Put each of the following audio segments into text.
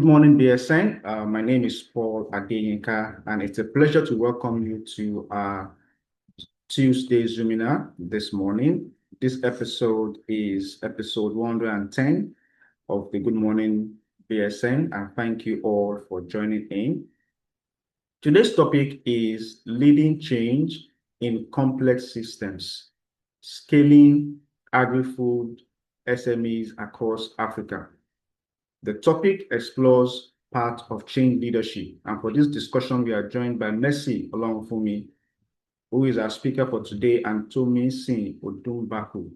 Good morning, BSN. My name is Paul Adeyinka, and it's a pleasure to welcome you to our Tuesday Zoominar this morning. This episode is episode 110 of the Good Morning BSN, and thank you all for joining in. Today's topic is leading change in complex systems, scaling agri-food SMEs across Africa. The topic explores part of change leadership, and for this discussion, we are joined by Mercy Olorunfemi, who is our speaker for today, and Tomisin Odunmbaku,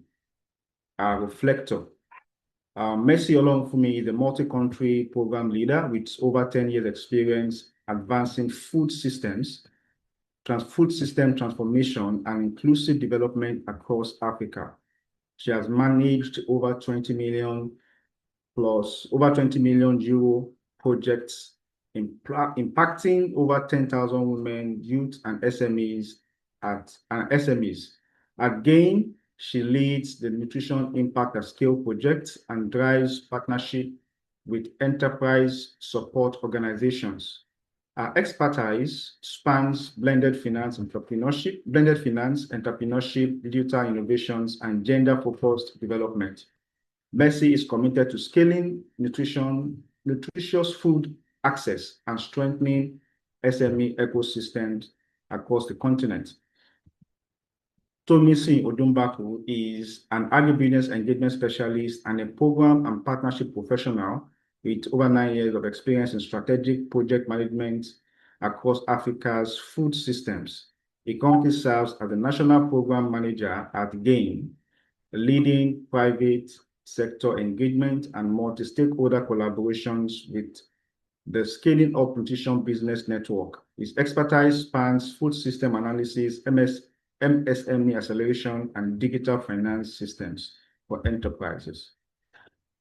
our reflector. Mercy Olorunfemi is a multi-country program leader with over 10 years experience advancing food system transformation and inclusive development across Africa. She has managed over 20 million euro projects impacting over 10,000 women, youth, and SMEs at GAIN. She leads the Nutrition Impact at Scale project and drives partnership with enterprise support organizations. Our expertise spans blended finance, entrepreneurship, digital innovations, and gender-focused development. Mercy is committed to scaling nutritious food access and strengthening SME ecosystems across the continent. Tomisin Odunmbaku is an Agribusiness Engagement Specialist and a program and partnership professional with over 9 years of experience in strategic project management across Africa's food systems. He currently serves as the National Program Manager at GAIN, leading private sector engagement and multi-stakeholder collaborations with the Scaling Up Nutrition Business Network. His expertise spans food system analysis, MSME acceleration, and digital finance systems for enterprise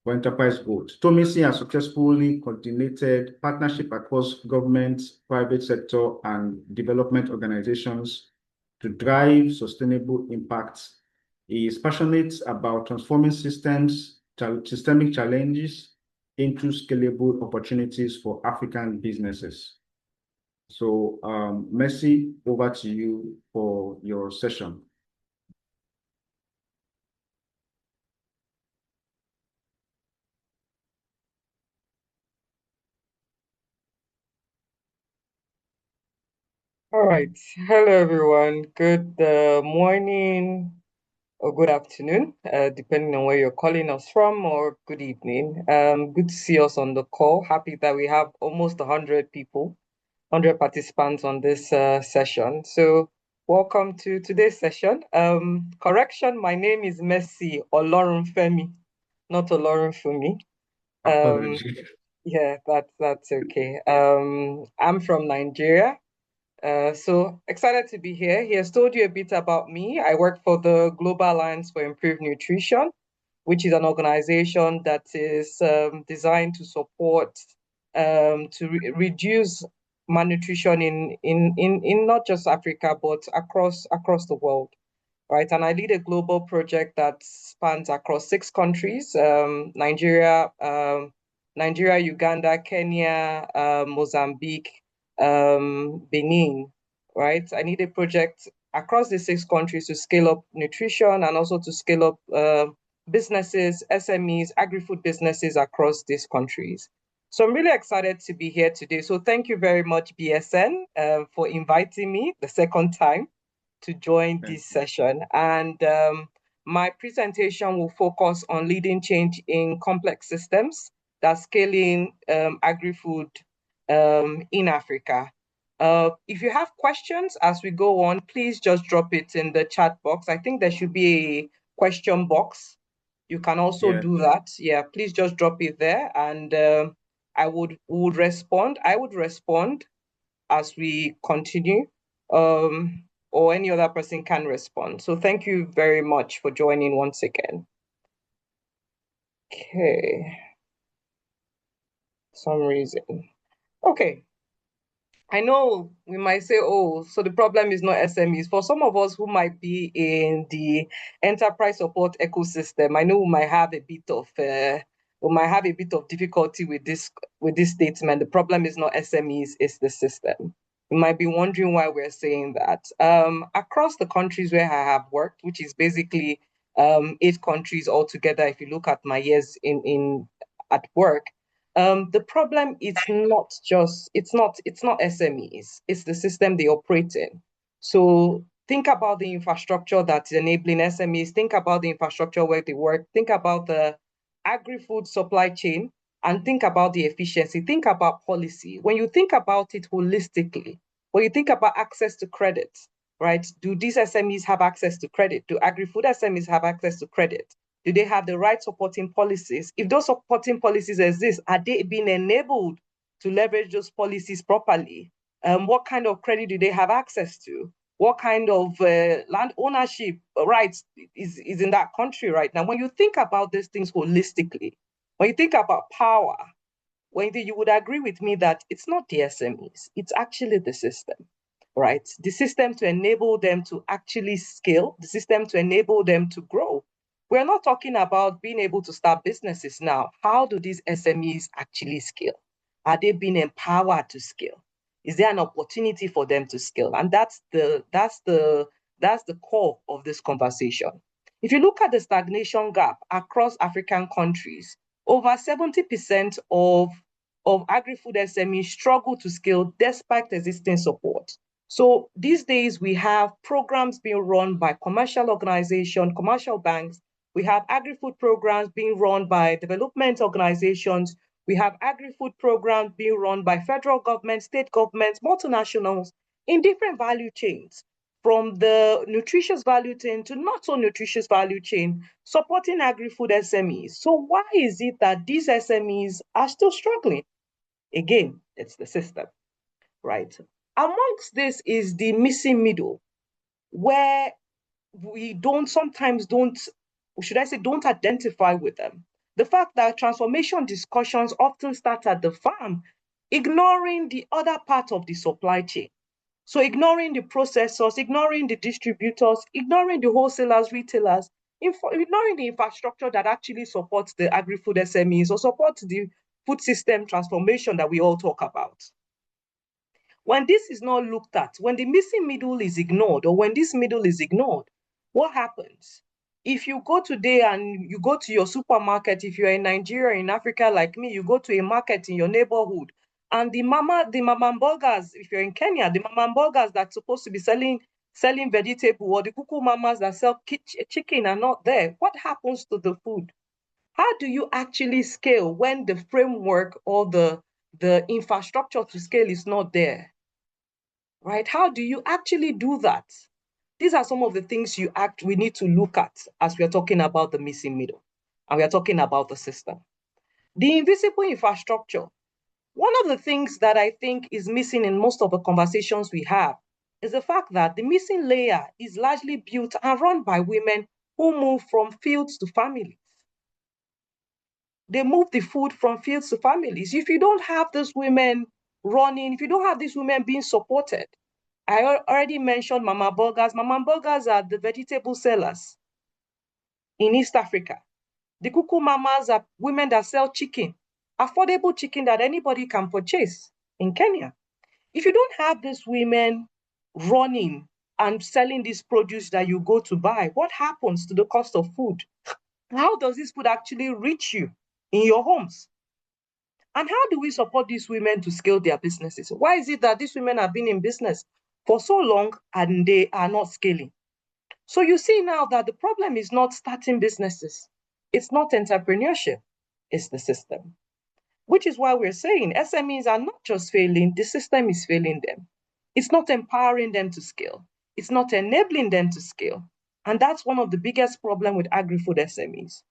growth. Tomisin has successfully coordinated partnership across government, private sector, and development organizations to drive sustainable impacts. He is passionate about transforming systemic challenges into scalable opportunities for African businesses. So, Mercy, over to you for your session. All right. Hello, everyone. Good morning or good afternoon, depending on where you're calling us from, or good evening. Good to see us on the call. Happy that we have almost 100 people, 100 participants on this session. So welcome to today's session. Correction, my name is Mercy Olorunfemi, not Olorunfemi. Yeah, that's okay. I'm from Nigeria. So excited to be here. He has told you a bit about me. I work for the Global Alliance for Improved Nutrition, which is an organization that is designed to support to reduce malnutrition in not just Africa but across the world, right? And I lead a global project that spans across 6 countries: Nigeria, Uganda, Kenya, Mozambique, Benin, right? I need a project across the 6 countries to scale up nutrition and also to scale up businesses, SMEs, agri-food businesses across these countries. So I'm really excited to be here today. So thank you very much, BSN, for inviting me the second time to join this session. And my presentation will focus on leading change in complex systems that's scaling agri-food in Africa. If you have questions as we go on, please just drop it in the chat box. I think there should be a question box. You can also do that. Yeah, please just drop it there, and I would respond. I would respond as we continue, or any other person can respond. So thank you very much for joining once again. Okay. Some reason. Okay. I know we might say, oh, so the problem is not SMEs. For some of us who might be in the enterprise support ecosystem, I know we might have a bit of we might have a bit of difficulty with this statement. The problem is not SMEs, it's the system. You might be wondering why we're saying that. Across the countries where I have worked, which is basically 8 countries altogether, if you look at my years in at work, the problem is not just it's not SMEs, it's the system they operate in. So think about the infrastructure that's enabling SMEs, think about the infrastructure where they work, think about the agri-food supply chain, and think about the efficiency, think about policy. When you think about it holistically, when you think about access to credit, right? Do these SMEs have access to credit? Do agri-food SMEs have access to credit? Do they have the right supporting policies? If those supporting policies exist, are they being enabled to leverage those policies properly? What kind of credit do they have access to? What kind of land ownership rights is in that country right now? When you think about these things holistically, when you think about power, you would agree with me that it's not the SMEs, it's actually the system, right? The system to enable them to actually scale, the system to enable them to grow. We're not talking about being able to start businesses now. How do these SMEs actually scale? Are they being empowered to scale? Is there an opportunity for them to scale? And that's the core of this conversation. If you look at the stagnation gap across African countries, over 70% of agri-food SMEs struggle to scale despite existing support. So these days we have programs being run by commercial organizations, commercial banks. We have agri-food programs being run by development organizations. We have agri-food programs being run by federal government, state governments, multinationals in different value chains, from the nutritious value chain to not so nutritious value chain, supporting agri-food SMEs. So why is it that these SMEs are still struggling? Again, it's the system, right? Amongst this is the missing middle, where we don't identify with them. The fact that transformation discussions often start at the farm, ignoring the other part of the supply chain. So ignoring the processors, ignoring the distributors, ignoring the wholesalers, retailers, ignoring the infrastructure that actually supports the agri-food SMEs or supports the food system transformation that we all talk about. When this is not looked at, when the missing middle is ignored, or when this middle is ignored, what happens? If you go today and you go to your supermarket, if you're in Nigeria, in Africa like me, you go to a market in your neighborhood, and the mama burgers, if you're in Kenya, the mama burgers that's supposed to be selling vegetable, or the kuku mamas that sell chicken are not there, what happens to the food? How do you actually scale when the framework or the infrastructure to scale is not there? Right? How do you actually do that? These are some of the things we need to look at as we're talking about the missing middle, and we're talking about the system. The invisible infrastructure. One of the things that I think is missing in most of the conversations we have is the fact that the missing layer is largely built and run by women who move from fields to families. They move the food from fields to families. If you don't have these women running, if you don't have these women being supported, I already mentioned mama burgers. Mama burgers are the vegetable sellers in East Africa. The kuku mamas are women that sell chicken, affordable chicken that anybody can purchase in Kenya. If you don't have these women running and selling this produce that you go to buy, what happens to the cost of food? How does this food actually reach you in your homes? And how do we support these women to scale their businesses? Why is it that these women have been in business for so long and they are not scaling? So you see now that the problem is not starting businesses. It's not entrepreneurship, it's the system. Which is why we're saying SMEs are not just failing, the system is failing them. It's not empowering them to scale. It's not enabling them to scale. And that's one of the biggest problems with agri-food SMEs.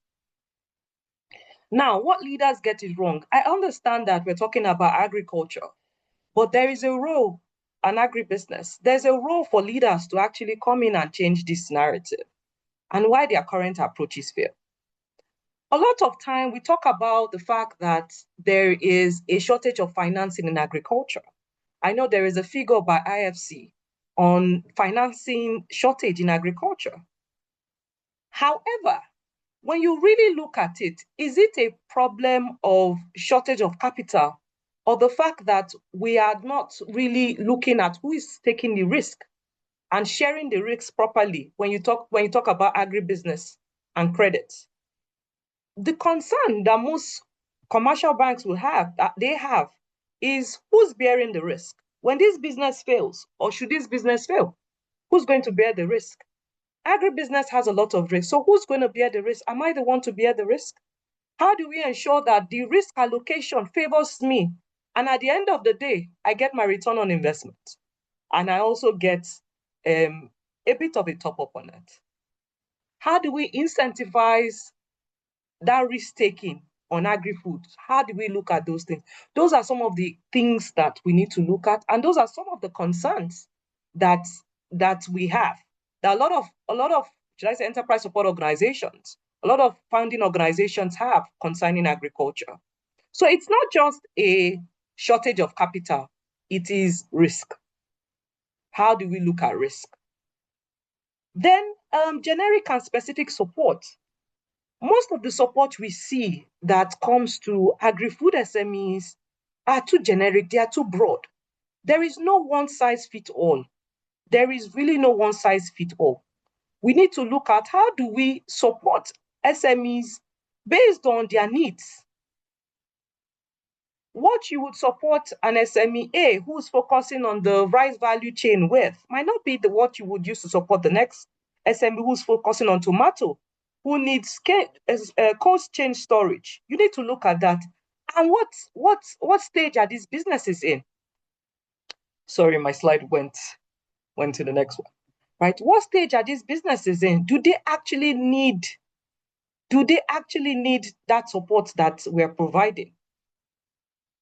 Now, what leaders get it wrong? I understand that we're talking about agriculture, but there is a role, an agribusiness. There's a role for leaders to actually come in and change this narrative and why their current approaches fail. A lot of time we talk about the fact that there is a shortage of financing in agriculture. I know there is a figure by IFC on financing shortage in agriculture. However, when you really look at it, is it a problem of shortage of capital, or the fact that we are not really looking at who is taking the risk and sharing the risks properly when you talk about agribusiness and credit? The concern that most commercial banks will have, is who's bearing the risk? When this business fails, or should this business fail, who's going to bear the risk? Agribusiness has a lot of risk. So who's going to bear the risk? Am I the one to bear the risk? How do we ensure that the risk allocation favors me? And at the end of the day, I get my return on investment. And I also get a bit of a top up on it. How do we incentivize that risk taking on agri-food? How do we look at those things? Those are some of the things that we need to look at. And those are some of the concerns that we have. There are a lot of, should I say, enterprise support organizations, a lot of founding organizations have concerning agriculture. So it's not just a shortage of capital, it is risk. How do we look at risk? Then generic and specific support. Most of the support we see that comes to agri-food SMEs are too generic, they are too broad. There is no one size fit all. There is really no one size fit all. We need to look at how do we support SMEs based on their needs. What you would support an SME A who's focusing on the rice value chain with might not be what you would use to support the next SME who's focusing on tomato, who needs cold chain storage. You need to look at that. And what stage are these businesses in? Sorry, my slide went to the next one. Right? What stage are these businesses in? Do they actually need that support that we're providing?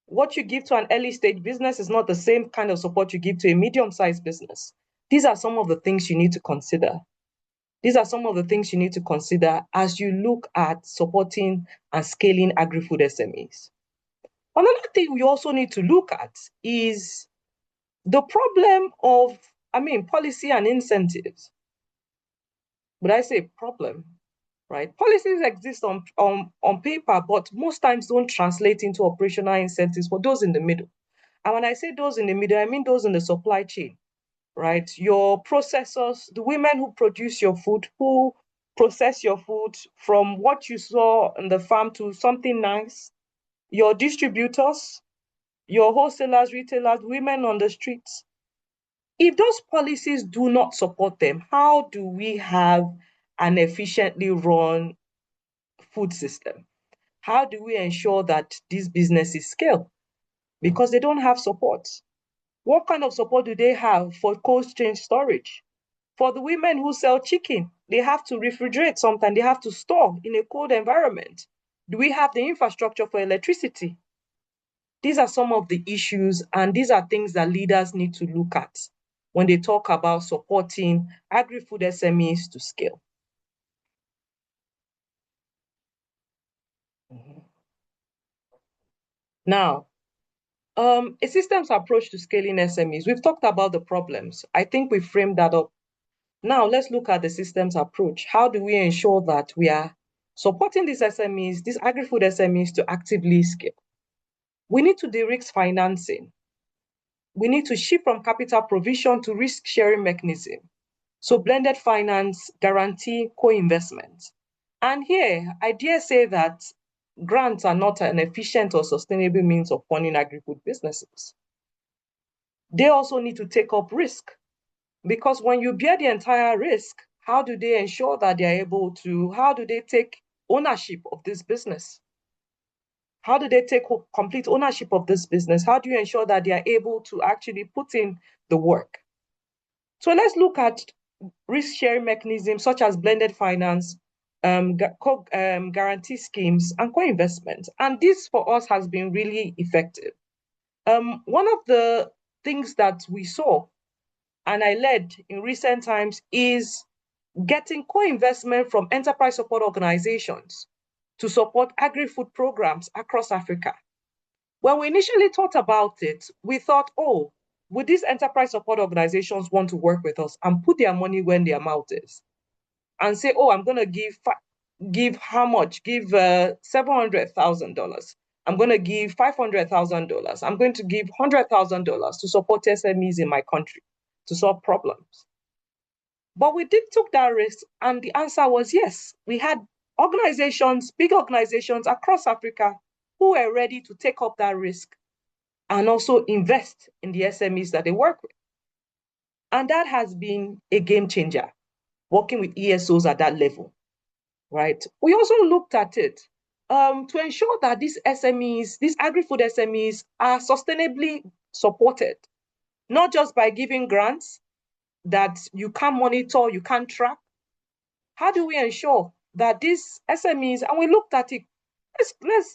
What you give to an early stage business is not the same kind of support you give to a medium-sized business. These are some of the things you need to consider. These are some of the things you need to consider as you look at supporting and scaling agri-food SMEs. Another thing we also need to look at is the problem of, policy and incentives. But I say problem, right? Policies exist on paper, but most times don't translate into operational incentives for those in the middle. And when I say those in the middle, I mean those in the supply chain, right? Your processors, the women who produce your food, who process your food from what you saw on the farm to something nice, your distributors, your wholesalers, retailers, women on the streets. If those policies do not support them, how do we have an efficiently run food system? How do we ensure that these businesses scale? Because they don't have support. What kind of support do they have for cold chain storage? For the women who sell chicken, they have to refrigerate sometimes, they have to store in a cold environment. Do we have the infrastructure for electricity? These are some of the issues, and these are things that leaders need to look at when they talk about supporting agri-food SMEs to scale. Now, a systems approach to scaling SMEs. We've talked about the problems. I think we framed that up. Now, let's look at the systems approach. How do we ensure that we are supporting these SMEs, these agri-food SMEs, to actively scale? We need to de-risk financing. We need to shift from capital provision to risk-sharing mechanism. So blended finance, guarantee, co-investment. And here, I dare say that grants are not an efficient or sustainable means of funding agri-food businesses. They also need to take up risk, because when you bear the entire risk, how do they ensure that they're able to, how do they take ownership of this business? How do they take complete ownership of this business? How do you ensure that they are able to actually put in the work? So let's look at risk-sharing mechanisms such as blended finance, guarantee schemes, and co-investment. And this for us has been really effective. One of the things that we saw and I led in recent times is getting co-investment from enterprise support organizations to support agri-food programs across Africa. When we initially thought about it, we thought, oh, would these enterprise support organizations want to work with us and put their money where their mouth is? And say, oh, I'm going to give give how much? Give $700,000. I'm going to give $500,000. I'm going to give $100,000 to support SMEs in my country to solve problems. But we took that risk, and the answer was yes. We had organizations, big organizations across Africa who were ready to take up that risk and also invest in the SMEs that they work with. And that has been a game changer, working with ESOs at that level, right? We also looked at it to ensure that these SMEs, these agri-food SMEs, are sustainably supported, not just by giving grants that you can monitor, you can track. How do we ensure that these SMEs, and we looked at it,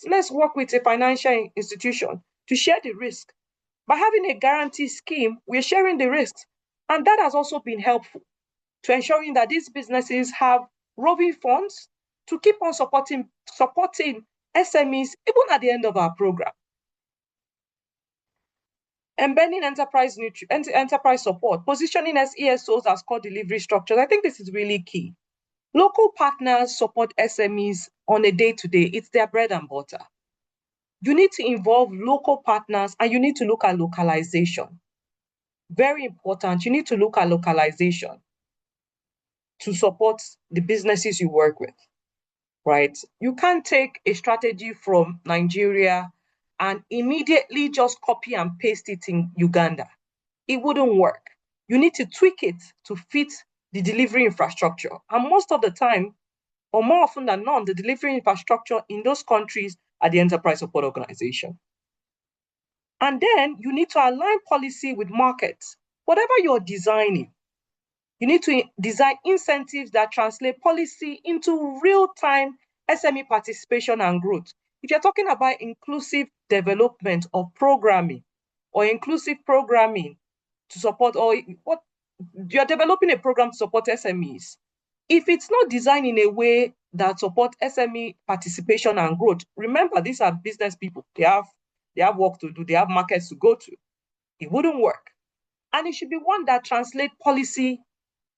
let's work with a financial institution to share the risk. By having a guarantee scheme, we're sharing the risks. And that has also been helpful to ensuring that these businesses have roving funds to keep on supporting SMEs even at the end of our program. Embedding enterprise support, positioning as ESOs as core delivery structures. I think this is really key. Local partners support SMEs on a day-to-day. It's their bread and butter. You need to involve local partners, and you need to look at localization. Very important. You need to look at localization to support the businesses you work with, right? You can't take a strategy from Nigeria and immediately just copy and paste it in Uganda. It wouldn't work. You need to tweak it to fit the delivery infrastructure. And most of the time, or more often than not, the delivery infrastructure in those countries are the enterprise support organization. And then you need to align policy with markets. Whatever you're designing, you need to design incentives that translate policy into real-time SME participation and growth. If you're talking about inclusive development of programming or inclusive programming to support, or what you're developing a program to support SMEs, if it's not designed in a way that supports SME participation and growth, remember, these are business people. They have work to do. They have markets to go to. It wouldn't work. And it should be one that translates policy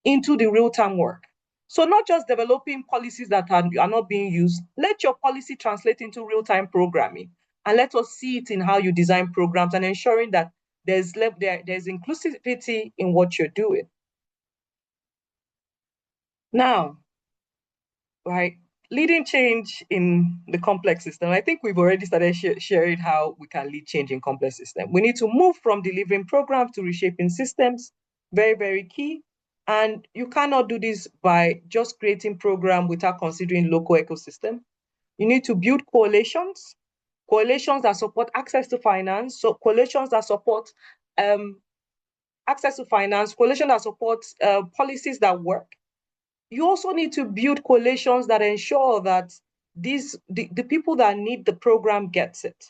into the real-time work. So not just developing policies that are not being used, let your policy translate into real-time programming, and let us see it in how you design programs and ensuring that there's inclusivity in what you're doing. Now, right, leading change in the complex system. I think we've already started sharing how we can lead change in complex systems. We need to move from delivering programs to reshaping systems. Very, very key. And you cannot do this by just creating program without considering local ecosystem. You need to build coalitions that support access to finance, so coalitions that support access to finance, coalitions that support policies that work. You also need to build coalitions that ensure that the people that need the program gets it.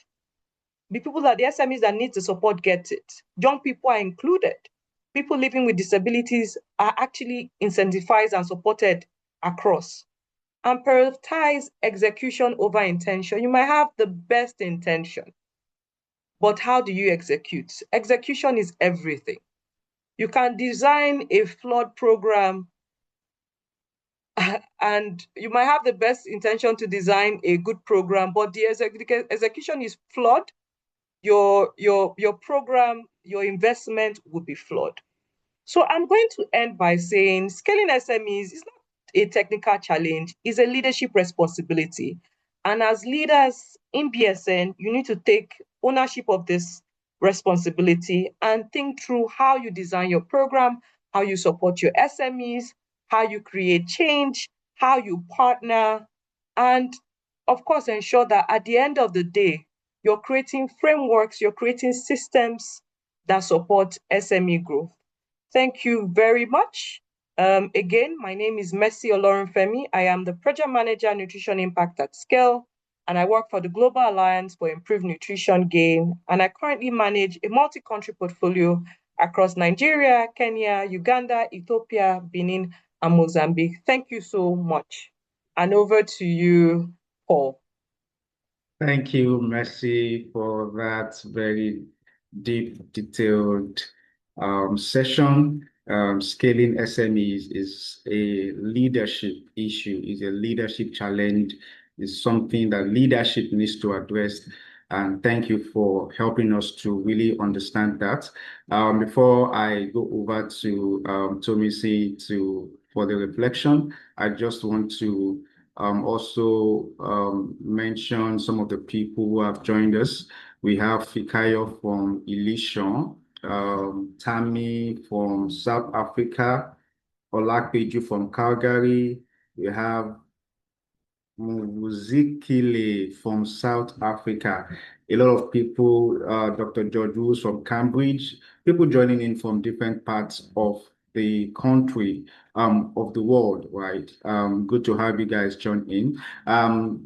The SMEs that need the support get it. Young people are included. People living with disabilities are actually incentivized and supported across. And prioritize execution over intention. You might have the best intention, but how do you execute? Execution is everything. You can design a flawed program and you might have the best intention to design a good program, but the execution is flawed. Your program, your investment will be flawed. So I'm going to end by saying scaling SMEs is not a technical challenge, it's a leadership responsibility. And as leaders in BSN, you need to take ownership of this responsibility and think through how you design your program, how you support your SMEs, how you create change, how you partner, and of course, ensure that at the end of the day, you're creating frameworks, you're creating systems that support SME growth. Thank you very much. Again, my name is Olorunfemi. I am the Project Manager, Nutrition Impact at Scale, and I work for the Global Alliance for Improved Nutrition Gain, and I currently manage a multi-country portfolio across Nigeria, Kenya, Uganda, Ethiopia, Benin, and Mozambique. Thank you so much. And over to you, Paul. Thank you, Mercy, for that very deep, detailed session. scaling SMEs is a leadership issue, is a leadership challenge, is something that leadership needs to address. And thank you for helping us to really understand that. Before I go over to Tomisin for the reflection, I just want to also mention some of the people who have joined us. We have Fikayo from Ilishon, Tammy from South Africa, Olakpeju from Calgary. We have Muzikile from South Africa. A lot of people, Dr. George Woods from Cambridge, people joining in from different parts of the country, of the world, right? Good to have you guys join in.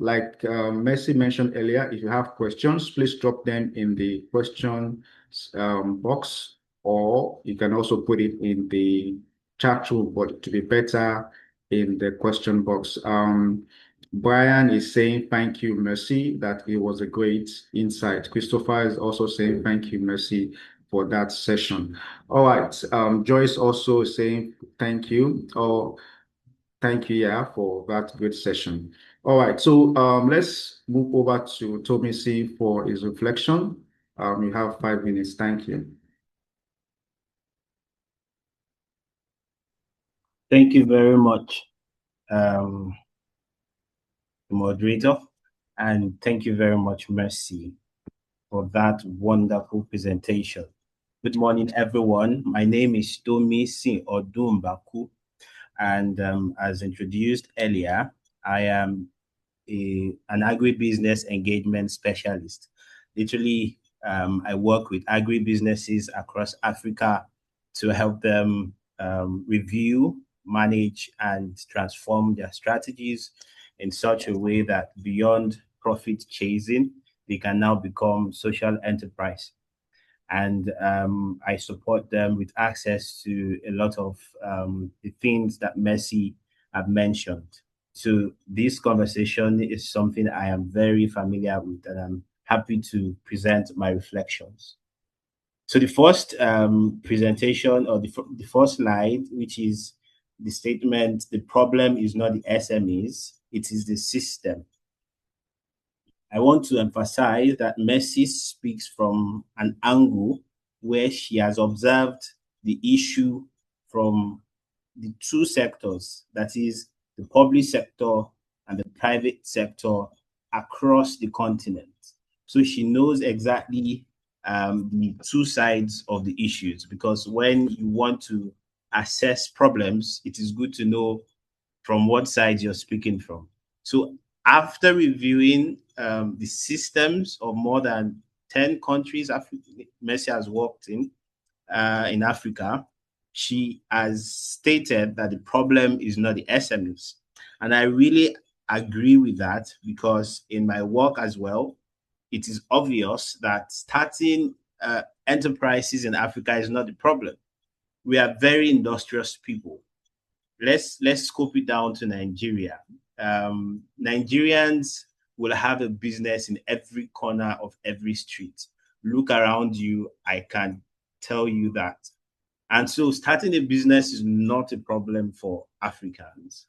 Like Mercy mentioned earlier, if you have questions, please drop them in the question box, or you can also put it in the chat room, but to be better in the question box. Brian is saying thank you, Mercy, that it was a great insight. Christopher is also saying thank you, Mercy, for that session. All right. Joyce also is saying thank you. Oh, thank you, yeah, for that great session. All right. So let's move over to Tomisin for his reflection. You have 5 minutes. Thank you. Thank you very much, moderator, and thank you very much, Mercy, for that wonderful presentation. Good morning, everyone. My name is Tomisin Odunmbaku, and as introduced earlier, I am an agribusiness engagement specialist. Literally, I work with agribusinesses across Africa to help them review, manage, and transform their strategies in such a way that beyond profit chasing, they can now become social enterprise. And I support them with access to a lot of the things that Mercy have mentioned. So this conversation is something I am very familiar with, and I'm happy to present my reflections. So the first presentation, or the first slide, which is the statement, the problem is not the SMEs, it is the system. I want to emphasize that Mercy speaks from an angle where she has observed the issue from the two sectors, that is the public sector and the private sector across the continent. So she knows exactly the two sides of the issues, because when you want to assess problems, it is good to know from what side you're speaking from. So after reviewing the systems of more than 10 countries Mercy has worked in Africa, she has stated that the problem is not the SMEs. And I really agree with that, because in my work as well, it is obvious that starting enterprises in Africa is not the problem. We are very industrious people. Let's scope it down to Nigeria. Nigerians will have a business in every corner of every street. Look around you, I can tell you that. And so starting a business is not a problem for Africans.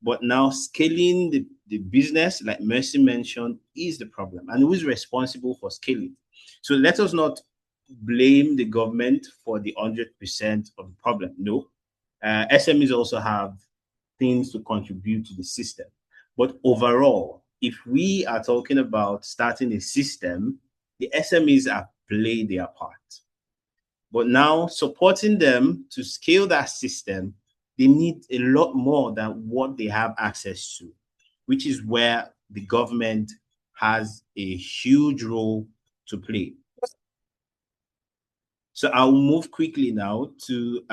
But now scaling the business, like Mercy mentioned, is the problem. And who is responsible for scaling? So let us not blame the government for the 100% of the problem. No. SMEs also have things to contribute to the system. But overall, if we are talking about starting a system, the SMEs have played their part. But now supporting them to scale that system, they need a lot more than what they have access to, which is where the government has a huge role to play. So I'll move quickly now to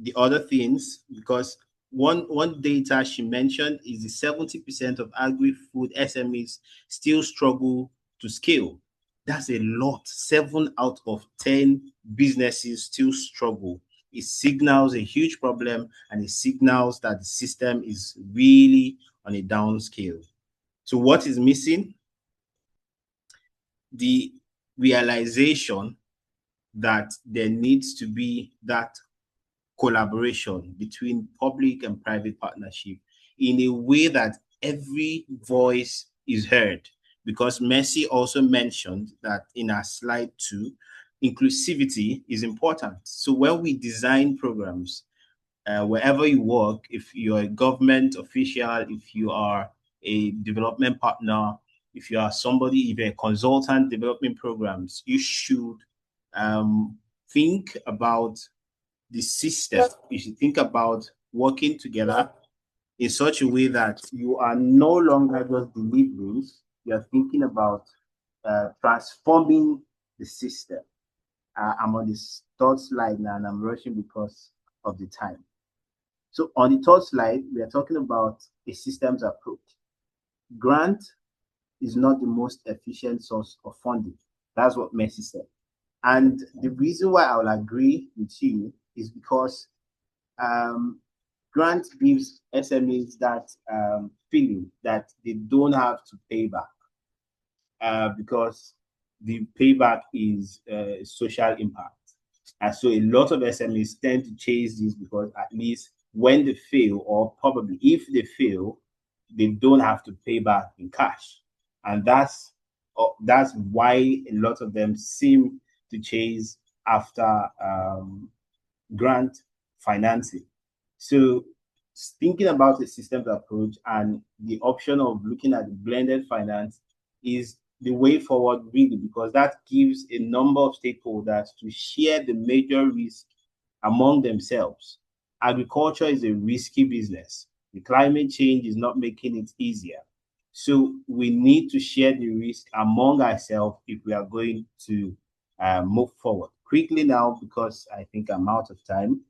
the other things, because one data she mentioned is the 70% of agri-food SMEs still struggle to scale. That's a lot. 7 out of 10 businesses still struggle. It signals a huge problem, and it signals that the system is really on a downscale. So what is missing? The realization that there needs to be that collaboration between public and private partnership in a way that every voice is heard. Because Mercy also mentioned that in our slide 2, inclusivity is important. So when we design programs, wherever you work, if you're a government official, if you are a development partner, if you are somebody, if you're a consultant developing programs, you should think about the system. You should think about working together in such a way that you are no longer just delivering, you are thinking about transforming the system. I'm on this third slide now and I'm rushing because of the time. So on the third slide, we are talking about a systems approach. Grant is not the most efficient source of funding. That's what Mercy said. And the reason why I will agree with you is because grant gives SMEs that feeling that they don't have to pay back because the payback is social impact. And so a lot of SMEs tend to chase this because at least when they fail, or probably if they fail, they don't have to pay back in cash. And that's why a lot of them seem to chase after grant financing. So thinking about a systems approach and the option of looking at the blended finance is the way forward, really, because that gives a number of stakeholders to share the major risk among themselves. Agriculture is a risky business. The climate change is not making it easier. So we need to share the risk among ourselves if we are going to move forward. Quickly now, because I think I'm out of time.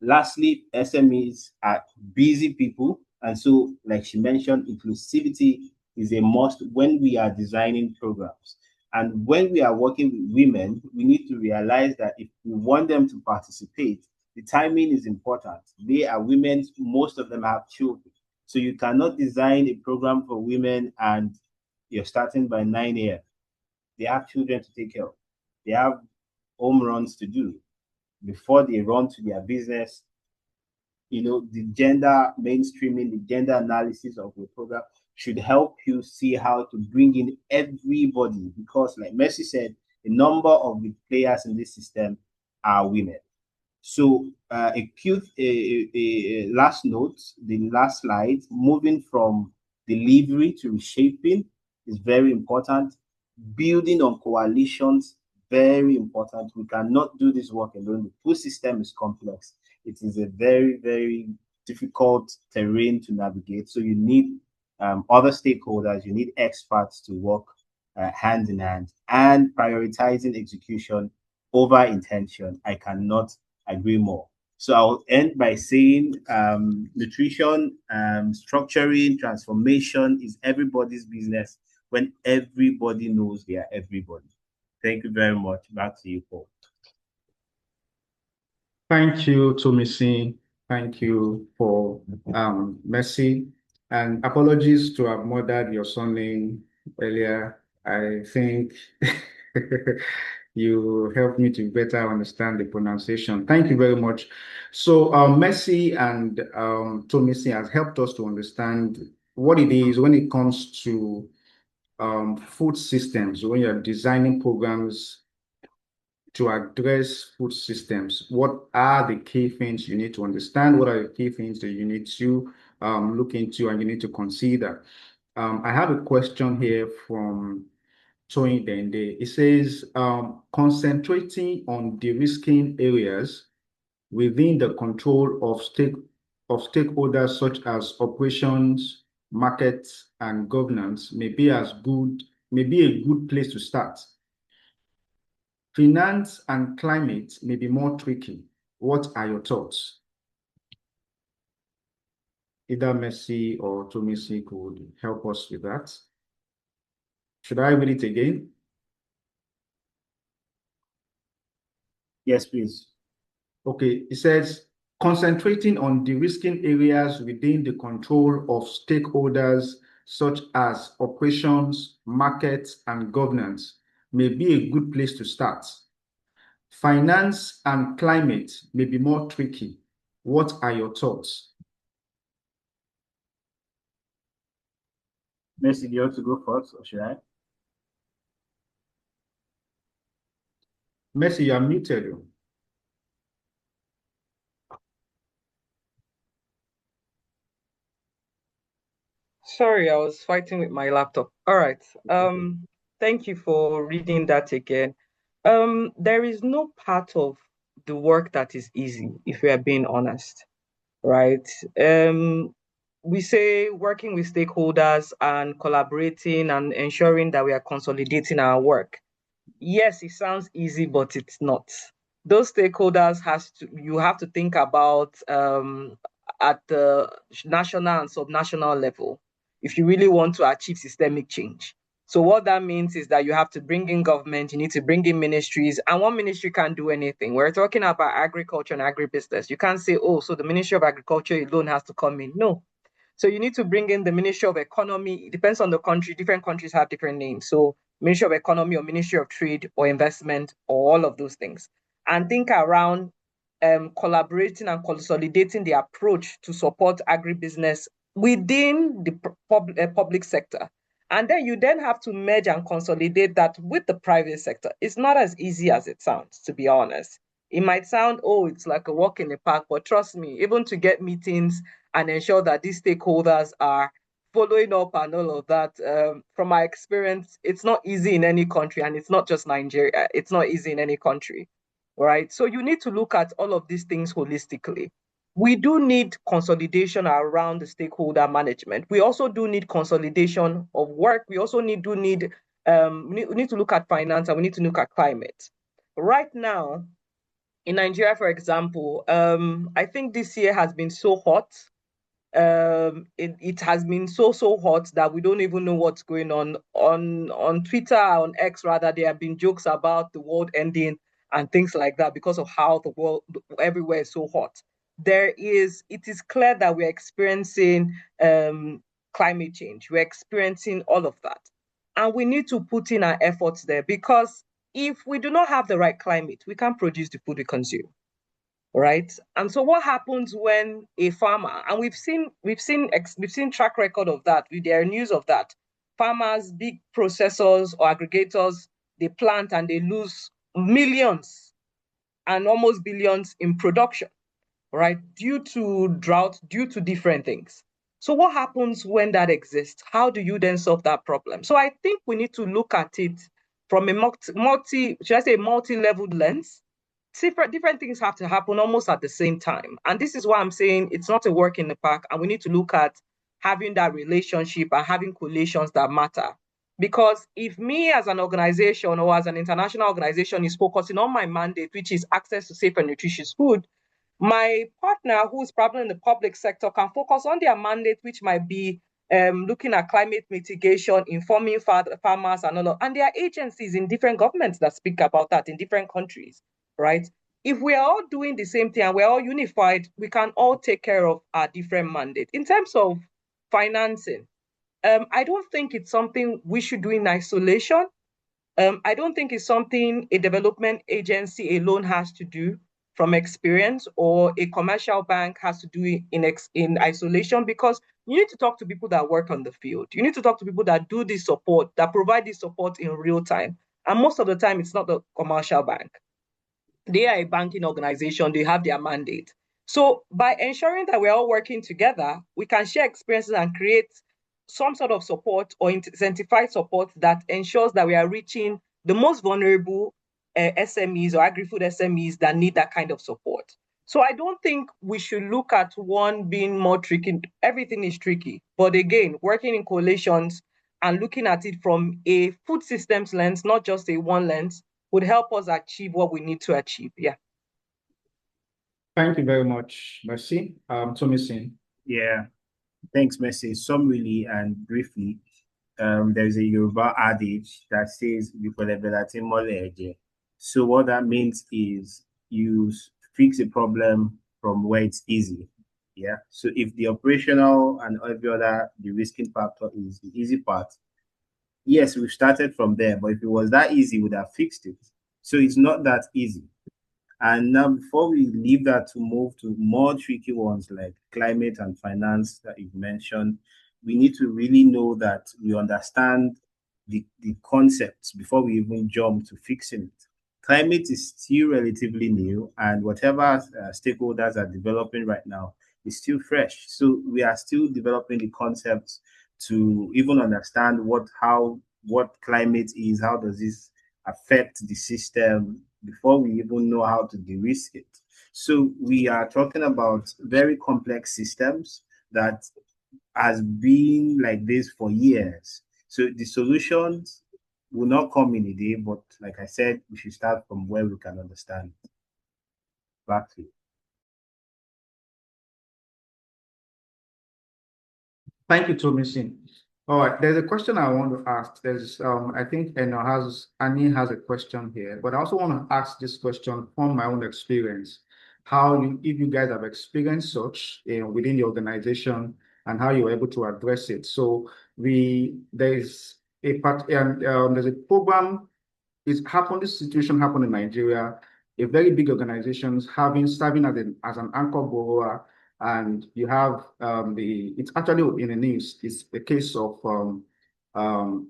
Lastly, SMEs are busy people. And so, like she mentioned, inclusivity is a must when we are designing programs. And when we are working with women, we need to realize that if we want them to participate, the timing is important. They are women, most of them have children. So you cannot design a program for women and you're starting by 9 a.m. They have children to take care of. They have home runs to do before they run to their business. You know, the gender mainstreaming, the gender analysis of the program should help you see how to bring in everybody, because like Mercy said, a number of the players in this system are women. So a last note, the last slide, moving from delivery to reshaping is very important. Building on coalitions, very important. We cannot do this work alone. The food system is complex. It is a very, very difficult terrain to navigate. So you need other stakeholders, you need experts to work hand in hand, and prioritizing execution over intention. I cannot agree more. So I'll end by saying nutrition, structuring, transformation is everybody's business when everybody knows they are everybody. Thank you very much. Back to you, Paul. Thank you, Tomisin. Thank you for Mercy. And apologies to have murdered your surname earlier. I think you helped me to better understand the pronunciation. Thank you very much. So Mercy and Tomisin has helped us to understand what it is when it comes to food systems, when you're designing programs to address food systems. What are the key things you need to understand? What are the key things that you need to look into and you need to consider? I have a question here from Tony Dende. It says, concentrating on de-risking areas within the control of stakeholders such as operations, markets, and governance may be a good place to start. Finance and climate may be more tricky. What are your thoughts? Either Mercy or Tomisin could help us with that. Should I read it again? Yes, please. Okay, it says, concentrating on de-risking areas within the control of stakeholders such as operations, markets, and governance may be a good place to start. Finance and climate may be more tricky. What are your thoughts? Mercy, do you want to go first, or should I? Mercy, you are muted. Sorry, I was fighting with my laptop. All right. Thank you for reading that again. There is no part of the work that is easy, if we are being honest, right? We say working with stakeholders and collaborating and ensuring that we are consolidating our work. Yes, it sounds easy, but it's not. Those stakeholders you have to think about at the national and subnational level if you really want to achieve systemic change. So what that means is that you have to bring in government, you need to bring in ministries, and one ministry can't do anything. We're talking about agriculture and agribusiness. You can't say, oh, so the Ministry of Agriculture alone has to come in. No, so you need to bring in the Ministry of Economy. It depends on the country. Different countries have different names. So Ministry of Economy or Ministry of Trade or Investment or all of those things. And think around collaborating and consolidating the approach to support agribusiness within the public sector. And then you then have to merge and consolidate that with the private sector. It's not as easy as it sounds, to be honest. It might sound, oh, it's like a walk in the park, but trust me, even to get meetings and ensure that these stakeholders are following up and all of that. From my experience, it's not easy in any country, and it's not just Nigeria. It's not easy in any country, right? So you need to look at all of these things holistically. We do need consolidation around the stakeholder management. We also do need consolidation of work. We also need we need to look at finance, and we need to look at climate. Right now, in Nigeria, for example, I think this year has been so hot. It has been so hot that we don't even know what's going on Twitter, on X rather. There have been jokes about the world ending and things like that because of how the world everywhere is so hot. It is clear that we're experiencing climate change. We're experiencing all of that, and we need to put in our efforts there, because if we do not have the right climate, we can't produce the food we consume, right? And so what happens when a farmer, and we've seen track record of that, there are news of that, farmers, big processors or aggregators, they plant and they lose millions and almost billions in production, right? Due to drought, due to different things. So what happens when that exists? How do you then solve that problem? So I think we need to look at it from a multi-level lens. Different things have to happen almost at the same time. And this is why I'm saying it's not a work in the park, and we need to look at having that relationship and having coalitions that matter. Because if me as an organization or as an international organization is focusing on my mandate, which is access to safe and nutritious food, my partner, who is probably in the public sector, can focus on their mandate, which might be looking at climate mitigation, informing farmers, and all of, and there are agencies in different governments that speak about that in different countries, right? If we are all doing the same thing and we're all unified, we can all take care of our different mandates. In terms of financing, I don't think it's something we should do in isolation. I don't think it's something a development agency alone has to do from experience, or a commercial bank has to do in isolation, because you need to talk to people that work on the field. You need to talk to people that do this support, that provide this support in real time. And most of the time, it's not the commercial bank. They are a banking organization, they have their mandate. So by ensuring that we're all working together, we can share experiences and create some sort of support or incentivize support that ensures that we are reaching the most vulnerable SMEs or agri-food SMEs that need that kind of support. So I don't think we should look at one being more tricky. Everything is tricky. But again, working in coalitions and looking at it from a food systems lens, not just a one lens, would help us achieve what we need to achieve. Yeah. Thank you very much, Mercy. Tomisin. Yeah, thanks, Mercy. Summarily and briefly, there's a Yoruba adage that says, so what that means is you fix a problem from where it's easy. Yeah. So if the operational and every other, the risking factor is the easy part, yes, we've started from there, but if it was that easy, we would have fixed it. So it's not that easy. And now, before we leave that to move to more tricky ones like climate and finance that you've mentioned, we need to really know that we understand the concepts before we even jump to fixing it. Climate is still relatively new, and whatever stakeholders are developing right now is still fresh. So we are still developing the concepts to even understand what climate is, how does this affect the system before we even know how to de-risk it. So we are talking about very complex systems that has been like this for years. So the solutions will not come in a day, but like I said, we should start from where we can understand. Back to you. Thank you, Tomisin. All right, there's a question I want to ask. There's, I think Annie has a question here, but I also want to ask this question from my own experience. If you guys have experienced such within the organization and how you were able to address it. So there's a program. This situation happened in Nigeria. A very big organization serving as an anchor borrower, and you have it's actually in the news. It's the case of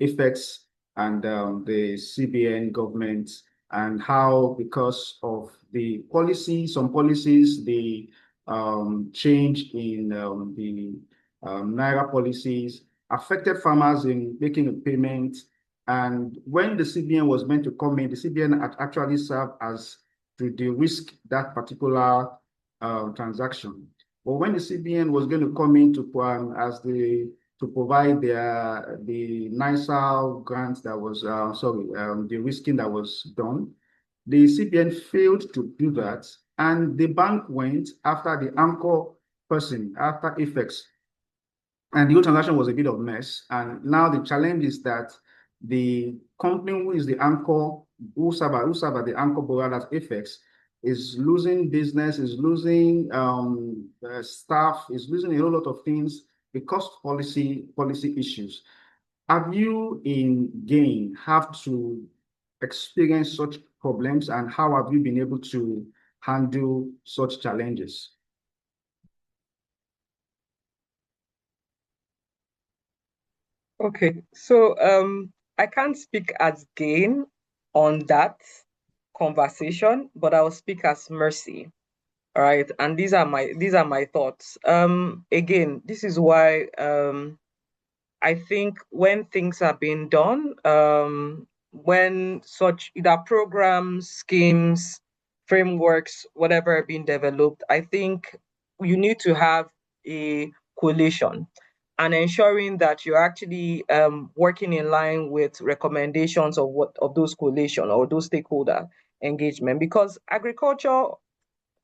effects and the CBN government, and how because of some policies, the change in the Naira policies affected farmers in making a payment. And when the CBN was meant to come in, the CBN had actually served as to de-risk that particular transaction. But when the CBN was going to come in to provide the NISA grant that was the risking that was done, the CBN failed to do that, and the bank went after the anchor person, after FX, and the whole transaction was a bit of a mess. And now the challenge is that the company who is the anchor, who serve as the anchor borrower, that's FX, is losing business, is losing staff, is losing a whole lot of things because of policy issues. Have you in GAIN have to experience such problems, and how have you been able to handle such challenges? Okay, so I can't speak as GAIN on that conversation, but I'll speak as Mercy. All right, and these are my thoughts. Again, this is why I think when things are being done, when such either programs, schemes, frameworks, whatever are being developed, I think you need to have a coalition and ensuring that you're actually working in line with recommendations of those coalition or those stakeholder engagement. Because agriculture,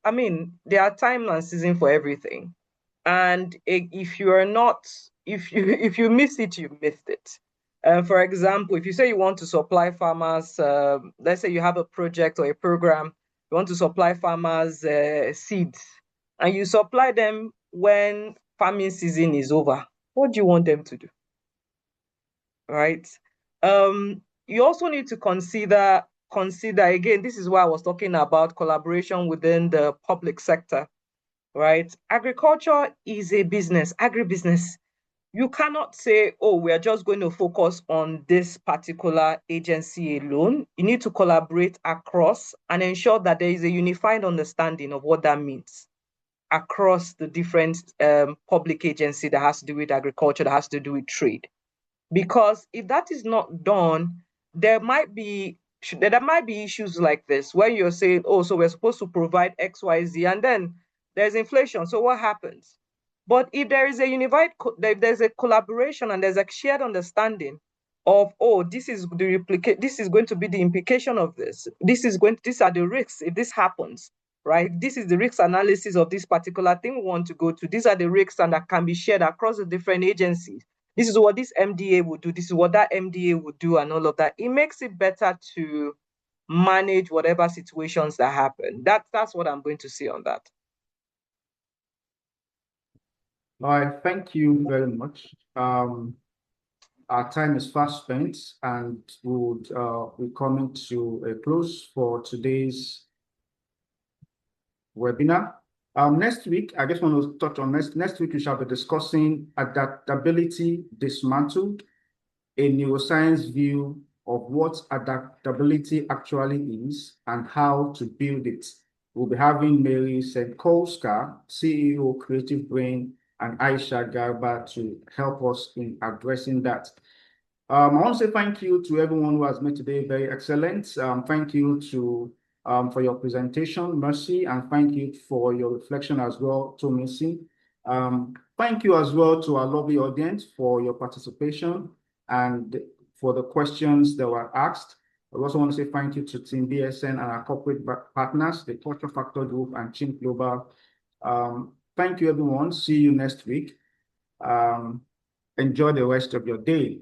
I mean, there are time and season for everything. And if you are not, if you miss it, you missed it. For example, if you say you want to supply farmers, let's say you have a project or a program, you want to supply farmers seeds, and you supply them when farming season is over, what do you want them to do? Right? You also need to consider again, this is why I was talking about collaboration within the public sector, right? Agriculture is a business, agribusiness. You cannot say, oh, we are just going to focus on this particular agency alone. You need to collaborate across and ensure that there is a unified understanding of what that means across the different public agency that has to do with agriculture, that has to do with trade. Because if that is not done, there might be issues like this where you're saying, oh, so we're supposed to provide XYZ, and then there's inflation. So what happens? But if there is a unified, there's a collaboration and there's a shared understanding of, oh, this is going to be the implication of this. These are the risks if this happens, right? This is the risk analysis of this particular thing we want to go to. These are the risks and that can be shared across the different agencies. This is what this MDA would do. This is what that MDA would do, and all of that. It makes it better to manage whatever situations that happen. That's what I'm going to say on that. All right, thank you very much. our time is fast spent, and we're coming to a close for today's webinar. Next week, I just want to touch on next week, we shall be discussing adaptability dismantled, a neuroscience view of what adaptability actually is and how to build it. We'll be having Mary Senkolska, CEO, Creative Brain, and Aisha Garba to help us in addressing that. I want to say thank you to everyone who has made today very excellent. Thank you for your presentation, Mercy, and thank you for your reflection as well, Tomisin. Thank you as well to our lovely audience for your participation and for the questions that were asked. I also want to say thank you to Team BSN and our corporate partners, the Culture Factor Group and Chink Global. Thank you, everyone. See you next week. Enjoy the rest of your day.